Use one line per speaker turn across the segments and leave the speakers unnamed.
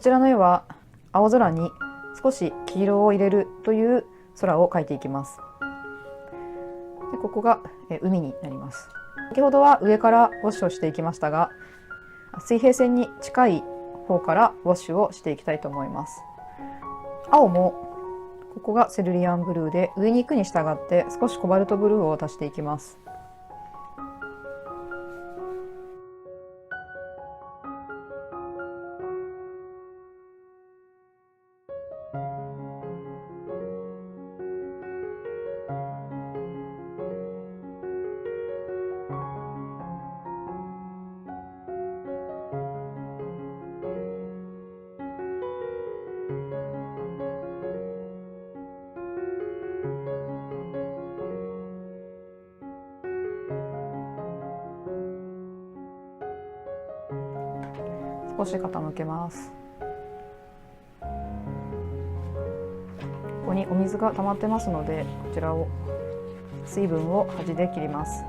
ちらの絵は青空に少し黄色を入れるという空を描いていきます。でここが海になります。先ほどは上からウォッシュをしていきましたが、水平線に近い方からウォッシュをしていきたいと思います。青もここがセルリアンブルーで、上に行くに従って少しコバルトブルーを足していきます。少し傾けます。ここにお水が溜まってますので、こちらを水分を端で切ります。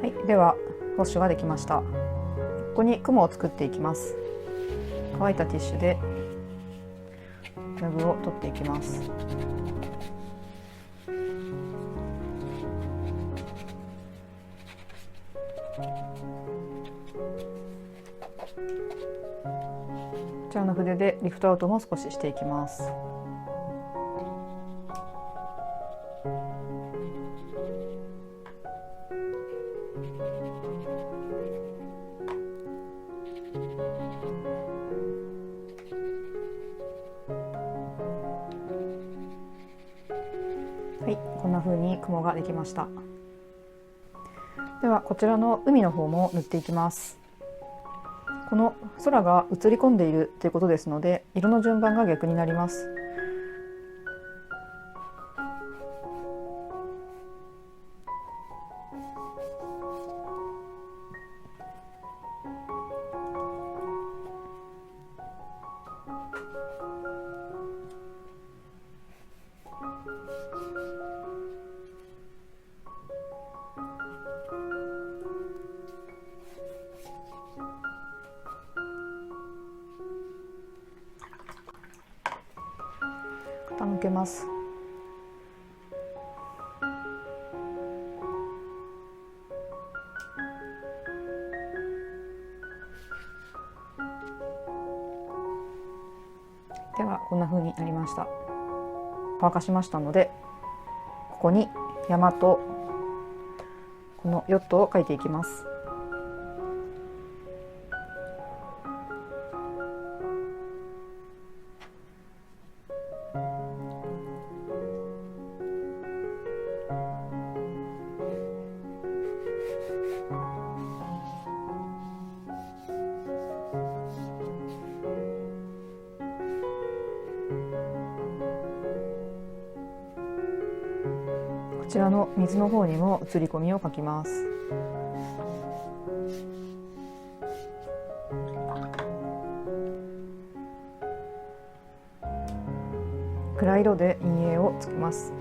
はい、ではウォッシュができました。ここに雲を作っていきます。乾いたティッシュで絵の具を取っていきます。こちらの筆でリフトアウトも少ししていきます。はい、こんな風に雲ができました。ではこちらの海の方も塗っていきます。この空が映り込んでいるということですので、色の順番が逆になります。傾けます。ではこんな風になりました。乾かしましたので、ここに山とこのヨットを描いていきます。こちらの水の方にも映り込みを描きます。暗い色で陰影をつけます。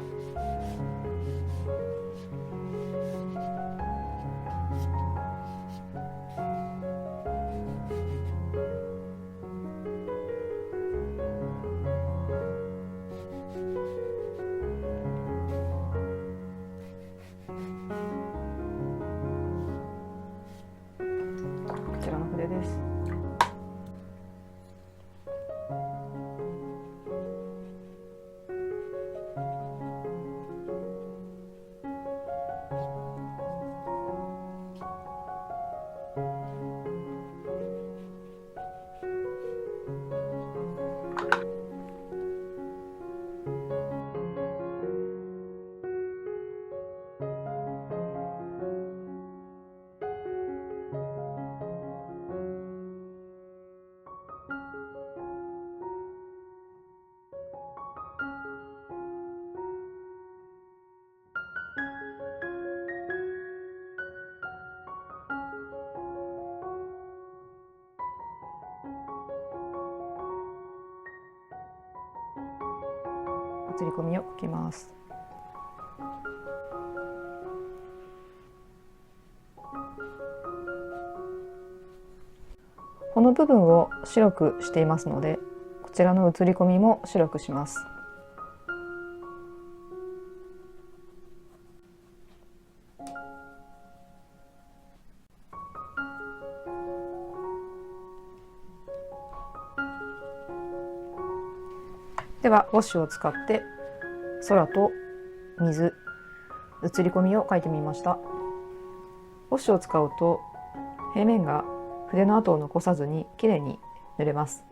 こちらの筆です。映り込みを描きます。の部分を白くしていますので、こちらの写り込みも白くします。ではウォッシュを使って空と水、写り込みを描いてみました。ウォッシュを使うと平面が筆の跡を残さずにきれいに塗れます。